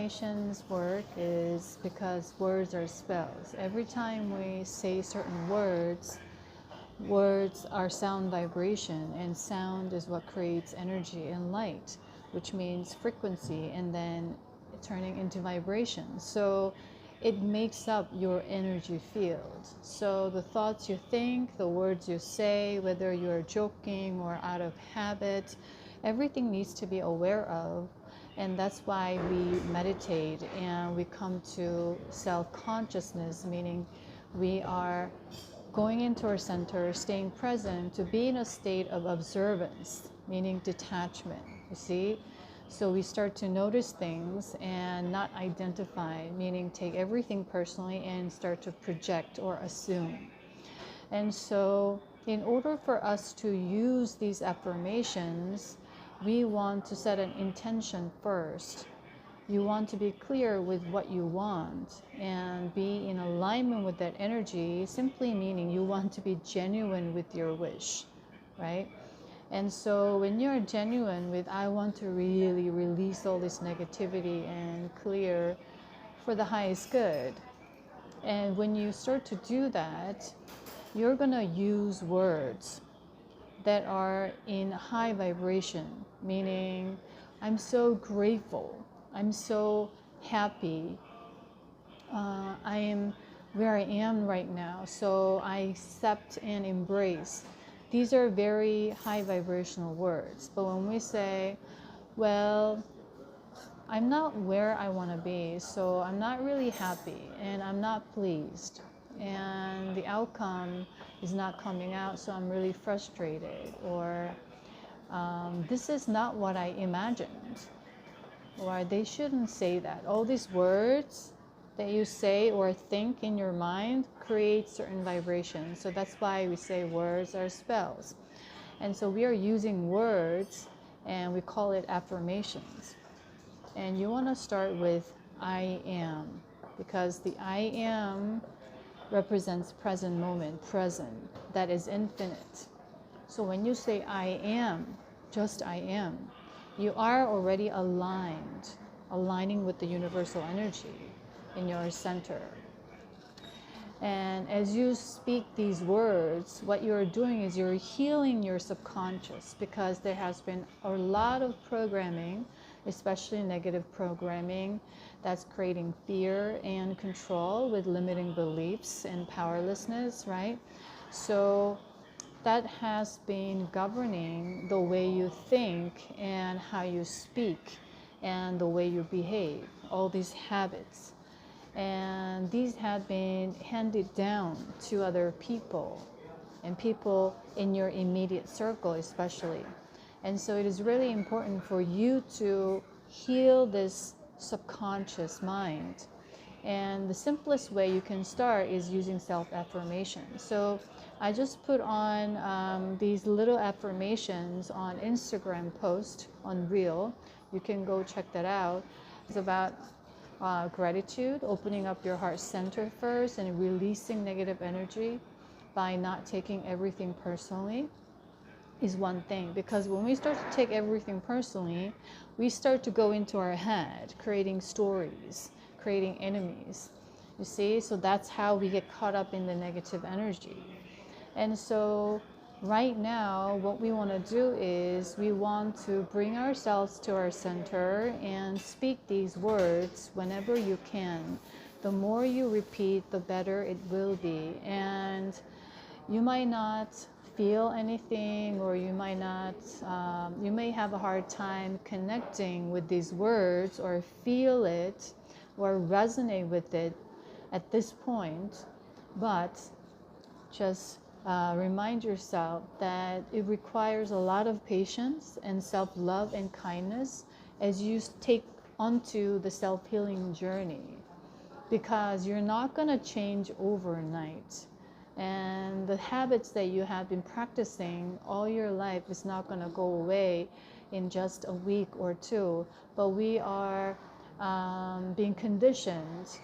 affirmations work is because words are spells. Every time we say certain words, words are sound vibration, and sound is what creates energy and light, which means frequency, and then turning into vibration. So it makes up your energy field. So the thoughts you think, the words you say, whether you're joking or out of habit, everything needs to be aware of. And that's why we meditate and we come to self-consciousness, meaning we are going into our center, staying present, to be in a state of observance, meaning detachment, you see? So we start to notice things and not identify, meaning take everything personally and start to project or assume. And so in order for us to use these affirmations, we want to set an intention first. You want to be clear with what you want and be in alignment with that energy, simply meaning you want to be genuine with your wish, right? And so when you're genuine with, I want to really release all this negativity and clear for the highest good. And when you start to do that, you're going to use words that are in high vibration, meaning I'm so grateful, I'm so happy, I am where I am right now, so I accept and embrace. These are very high vibrational words. But when we say, well, I'm not where I want to be, so I'm not really happy and I'm not pleased, and the outcome is not coming out, so I'm really frustrated, or this is not what I imagined, or they shouldn't say that. All these words that you say or think in your mind create certain vibrations. So that's why we say words are spells. And so we are using words and we call it affirmations. And you want to start with I am, because the I am represents present moment, present, that is infinite. So when you say I am, just I am, you are already aligning with the universal energy in your center. And as you speak these words, what you're doing is you're healing your subconscious, because there has been a lot of programming, especially negative programming, that's creating fear and control with limiting beliefs and powerlessness, right? So that has been governing the way you think and how you speak and the way you behave, all these habits. And these have been handed down to other people and people in your immediate circle especially. And so it is really important for you to heal this subconscious mind. And the simplest way you can start is using self-affirmation. So I just put on these little affirmations on Instagram post on Reel. You can go check that out. It's about gratitude, opening up your heart center first and releasing negative energy by not taking everything personally is one thing. Because when we start to take everything personally, we start to go into our head, creating stories, creating enemies. You see? So that's how we get caught up in the negative energy. And so right now, what we want to do is we want to bring ourselves to our center and speak these words whenever you can. The more you repeat, the better it will be. And you might not feel anything, or you might not, you may have a hard time connecting with these words or feel it or resonate with it at this point, but just remind yourself that it requires a lot of patience and self-love and kindness as you take onto the self-healing journey, because you're not going to change overnight. And the habits that you have been practicing all your life is not going to go away in just a week or two, but we are being conditioned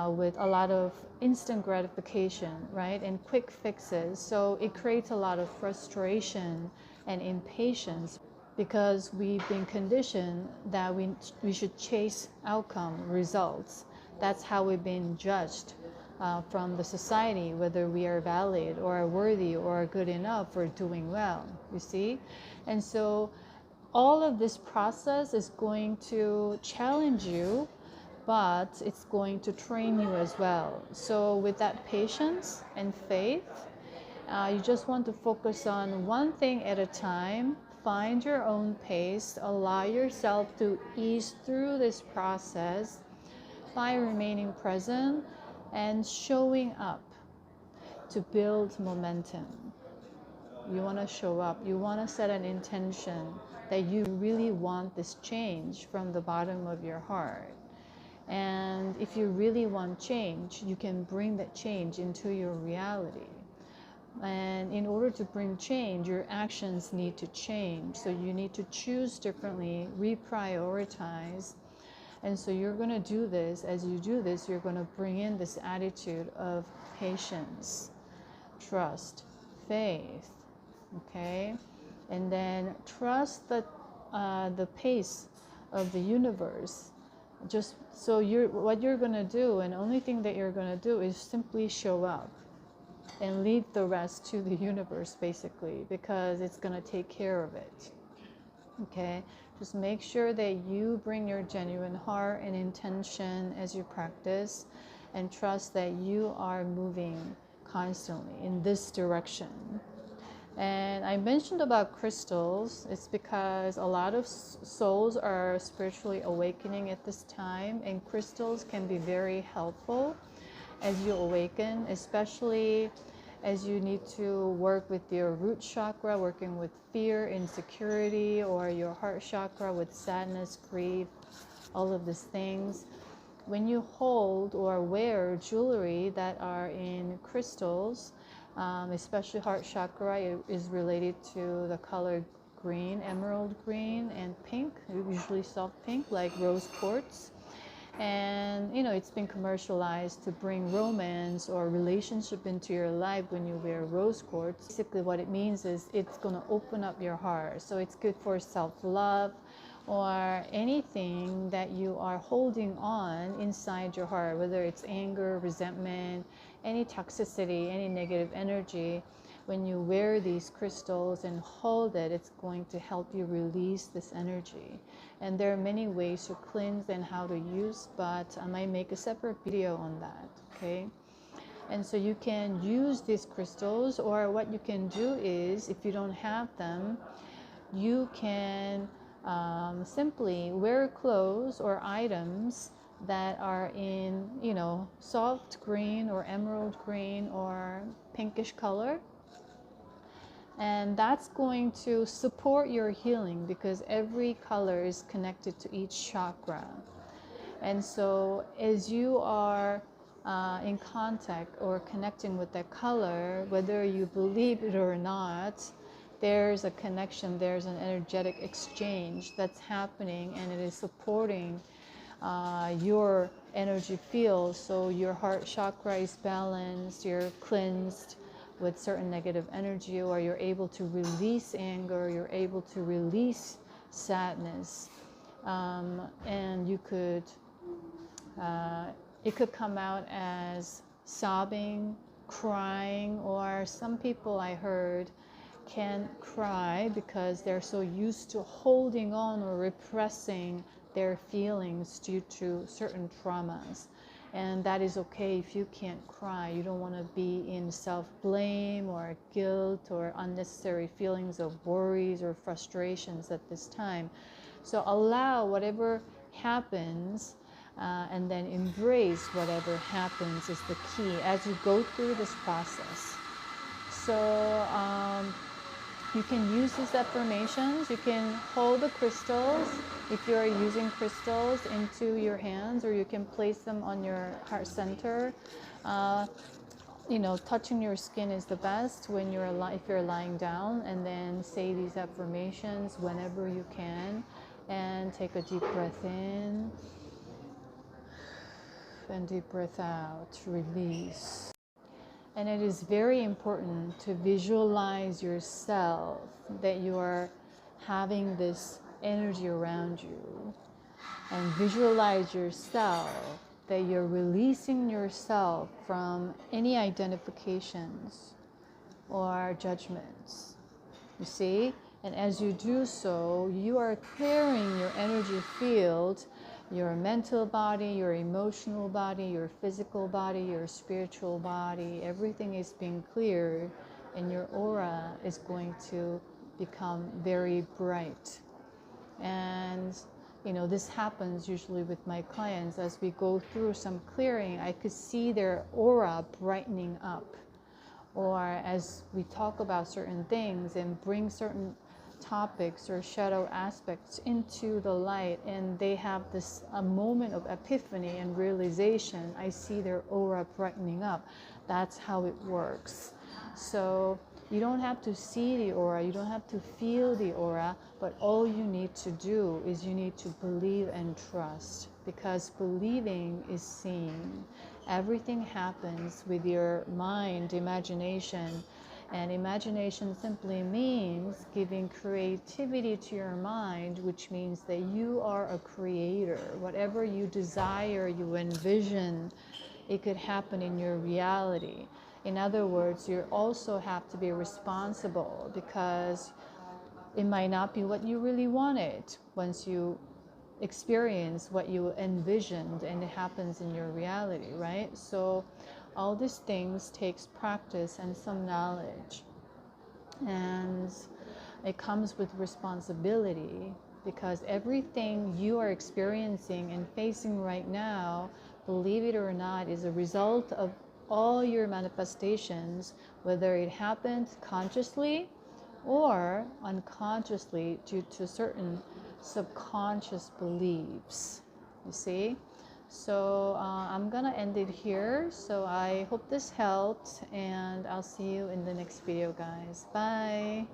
with a lot of instant gratification, right, and quick fixes. So it creates a lot of frustration and impatience. because we've been conditioned that we should chase outcome, results. That's how we've been judged from the society, whether we are valid or are worthy or are good enough or doing well, you see? And so all of this process is going to challenge you, but it's going to train you as well. So with that patience and faith, you just want to focus on one thing at a time. Find your own pace. Allow yourself to ease through this process by remaining present and showing up to build momentum. You want to show up. You want to set an intention that you really want this change from the bottom of your heart. And if you really want change, you can bring that change into your reality. And in order to bring change, your actions need to change. So you need to choose differently, reprioritize. And so you're going to do this. As you do this, you're going to bring in this attitude of patience, trust, faith, okay? And then trust that the pace of the universe. Just so what you're going to do, and only thing that you're going to do is simply show up and leave the rest to the universe, basically, because it's going to take care of it. Okay, just make sure that you bring your genuine heart and intention as you practice, and trust that you are moving constantly in this direction. And I mentioned about crystals. It's because a lot of souls are spiritually awakening at this time, and crystals can be very helpful as you awaken, especially as you need to work with your root chakra, working with fear, insecurity, or your heart chakra with sadness, grief, all of these things. When you hold or wear jewelry that are in crystals, especially heart chakra is related to the color green, emerald green, and pink, usually soft pink, like rose quartz. And it's been commercialized to bring romance or relationship into your life when you wear rose quartz. Basically what it means is it's going to open up your heart. So it's good for self-love or anything that you are holding on inside your heart, whether it's anger, resentment, any toxicity, any negative energy. When you wear these crystals and hold it, it's going to help you release this energy. And there are many ways to cleanse and how to use, but I might make a separate video on that, okay? And so you can use these crystals, or what you can do is, if you don't have them, you can simply wear clothes or items that are in, soft green or emerald green or pinkish color. And that's going to support your healing, because every color is connected to each chakra. And so as you are in contact or connecting with that color, whether you believe it or not, there's a connection, there's an energetic exchange that's happening, and it is supporting your energy field. So your heart chakra is balanced, you're cleansed with certain negative energy, or you're able to release anger, you're able to release sadness, and you could it could come out as sobbing, crying, or some people I heard can't cry because they're so used to holding on or repressing their feelings due to certain traumas. And that is okay if you can't cry. You don't want to be in self-blame or guilt or unnecessary feelings of worries or frustrations at this time. So allow whatever happens, and then embrace whatever happens is the key as you go through this process. So you can use these affirmations. You can hold the crystals if you're using crystals into your hands, or you can place them on your heart center. Touching your skin is the best when if you're lying down, and then say these affirmations whenever you can, and take a deep breath in and deep breath out. Release. And it is very important to visualize yourself, that you are having this energy around you, and visualize yourself that you're releasing yourself from any identifications or judgments. You see? And as you do so, you are clearing your energy field, your mental body, your emotional body, your physical body, your spiritual body. Everything is being cleared, and your aura is going to become very bright. And this happens usually with my clients. As we go through some clearing, I could see their aura brightening up. Or as we talk about certain things and bring certain topics or shadow aspects into the light, and they have a moment of epiphany and realization, I see their aura brightening up. That's how it works. So you don't have to see the aura, you don't have to feel the aura, but all you need to do is you need to believe and trust, because believing is seeing. Everything happens with your mind, imagination, and imagination simply means giving creativity to your mind, which means that you are a creator. Whatever you desire, you envision, it could happen in your reality. In other words, you also have to be responsible, because it might not be what you really wanted once you experience what you envisioned and it happens in your reality, right? So all these things takes practice and some knowledge, and it comes with responsibility, because everything you are experiencing and facing right now, believe it or not, is a result of all your manifestations, whether it happened consciously or unconsciously due to certain subconscious beliefs. You see? So I'm gonna end it here. So I hope this helped, and I'll see you in the next video, guys. Bye.